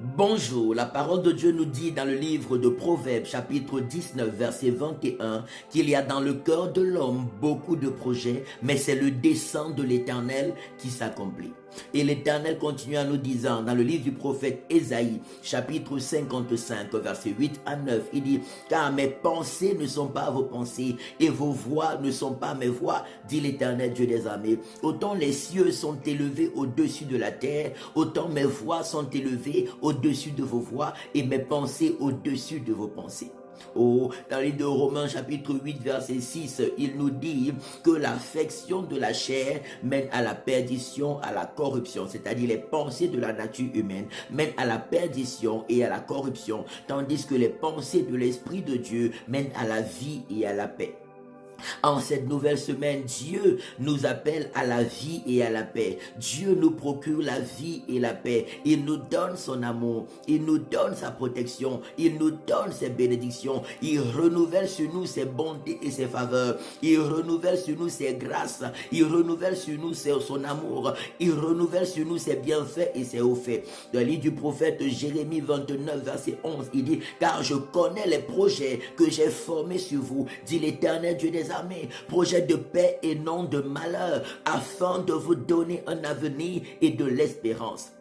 Bonjour, la parole de Dieu nous dit dans le livre de Proverbes chapitre 19 verset 21 qu'il y a dans le cœur de l'homme beaucoup de projets, mais c'est le dessein de l'Éternel qui s'accomplit. Et l'Éternel continue en nous disant dans le livre du prophète Ésaïe chapitre 55 verset 8 à 9, il dit: car mes pensées ne sont pas vos pensées et vos voix ne sont pas mes voix, dit l'Éternel Dieu des armées. Autant les cieux sont élevés au-dessus de la terre, autant mes voix sont élevées au-dessus de vos voix et mes pensées au-dessus de vos pensées. Oh, dans le livre de Romains chapitre 8 verset 6, il nous dit que l'affection de la chair mène à la perdition, à la corruption, c'est-à-dire les pensées de la nature humaine mènent à la perdition et à la corruption, tandis que les pensées de l'Esprit de Dieu mènent à la vie et à la paix. En cette nouvelle semaine, Dieu nous appelle à la vie et à la paix. Dieu nous procure la vie et la paix. Il nous donne son amour. Il nous donne sa protection. Il nous donne ses bénédictions. Il renouvelle sur nous ses bontés et ses faveurs. Il renouvelle sur nous ses grâces. Il renouvelle sur nous son amour. Il renouvelle sur nous ses bienfaits et ses hauts faits. Dans le livre du prophète Jérémie 29, verset 11, il dit: car je connais les projets que j'ai formés sur vous, dit l'Éternel Dieu des armées, projet de paix et non de malheur, afin de vous donner un avenir et de l'espérance.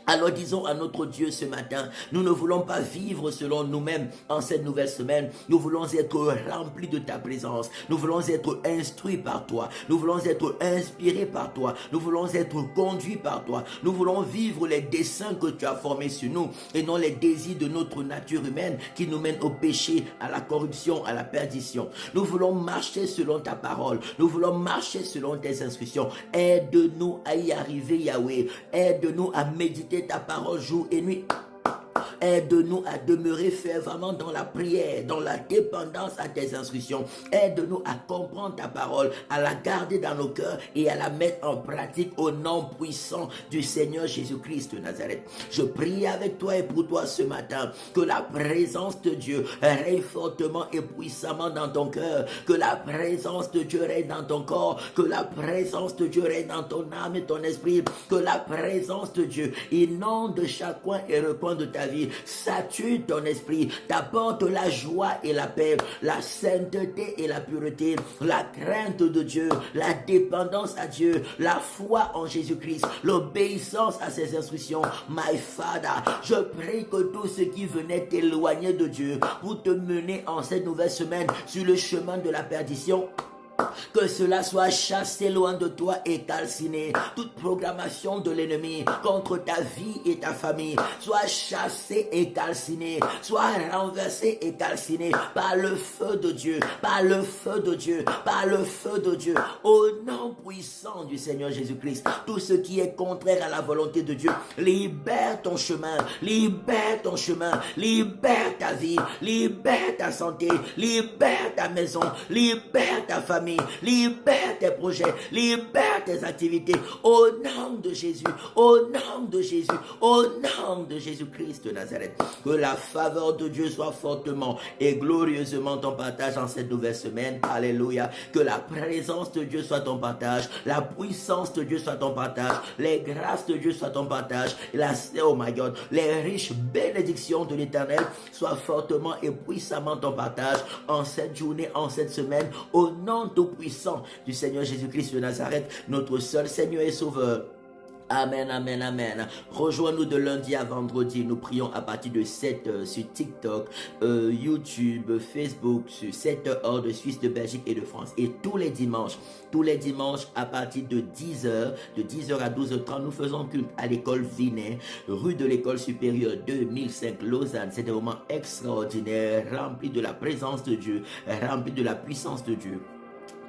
Alors disons à notre Dieu ce matin, nous ne voulons pas vivre selon nous-mêmes en cette nouvelle semaine. Nous voulons être remplis de ta présence. Nous voulons être instruits par toi. Nous voulons être inspirés par toi. Nous voulons être conduits par toi. Nous voulons vivre les desseins que tu as formés sur nous et non les désirs de notre nature humaine qui nous mènent au péché, à la corruption, à la perdition. Nous voulons marcher selon ta parole. Nous voulons marcher selon tes instructions. Aide-nous à y arriver, Yahweh. Aide-nous à méditer ta parole jour et nuit. Aide-nous à demeurer fervemment dans la prière, dans la dépendance à tes instructions. Aide-nous à comprendre ta parole, à la garder dans nos cœurs et à la mettre en pratique au nom puissant du Seigneur Jésus-Christ de Nazareth. Je prie avec toi et pour toi ce matin que la présence de Dieu règne fortement et puissamment dans ton cœur, que la présence de Dieu règne dans ton corps, que la présence de Dieu règne dans ton âme et ton esprit, que la présence de Dieu inonde chaque coin et recoin de ta vie, sature ton esprit, t'apporte la joie et la paix, la sainteté et la pureté, la crainte de Dieu, la dépendance à Dieu, la foi en Jésus-Christ, l'obéissance à ses instructions. My Father, je prie que tout ce qui venait t'éloigner de Dieu pour te mener en cette nouvelle semaine sur le chemin de la perdition, que cela soit chassé loin de toi et calciné. Toute programmation de l'ennemi contre ta vie et ta famille soit chassée et calcinée, soit renversée et calcinée par le feu de Dieu, par le feu de Dieu, par le feu de Dieu. Au nom puissant du Seigneur Jésus-Christ, tout ce qui est contraire à la volonté de Dieu, libère ton chemin, libère ton chemin, libère ta vie, libère ta santé, libère ta maison, libère ta famille, libère tes projets, libère tes activités, au nom de Jésus, au nom de Jésus, au nom de Jésus-Christ de Nazareth. Que la faveur de Dieu soit fortement et glorieusement ton partage en cette nouvelle semaine. Alléluia. Que la présence de Dieu soit ton partage, la puissance de Dieu soit ton partage, les grâces de Dieu soient ton partage, oh my God, les riches bénédictions de l'Éternel soient fortement et puissamment ton partage en cette journée, en cette semaine, au nom tout puissant du Seigneur Jésus-Christ de Nazareth, notre seul Seigneur et Sauveur. Amen, amen, amen. Rejoins-nous de lundi à vendredi. Nous prions à partir de 7h sur TikTok, YouTube, Facebook, sur 7h hors de Suisse, de Belgique et de France. Et tous les dimanches à partir de 10h à 12h30, nous faisons culte à l'école Vinet, rue de l'école supérieure 2005 Lausanne. C'est un moment extraordinaire, rempli de la présence de Dieu, rempli de la puissance de Dieu,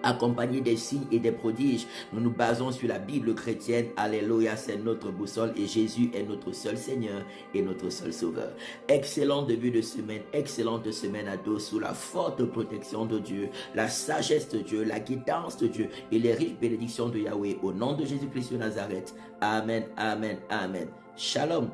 accompagné des signes et des prodiges. Nous nous basons sur la Bible chrétienne. Alléluia, c'est notre boussole et Jésus est notre seul Seigneur et notre seul Sauveur. Excellent début de semaine, excellente semaine à tous sous la forte protection de Dieu, la sagesse de Dieu, la guidance de Dieu et les riches bénédictions de Yahweh. Au nom de Jésus-Christ de Nazareth. Amen, amen, amen. Shalom.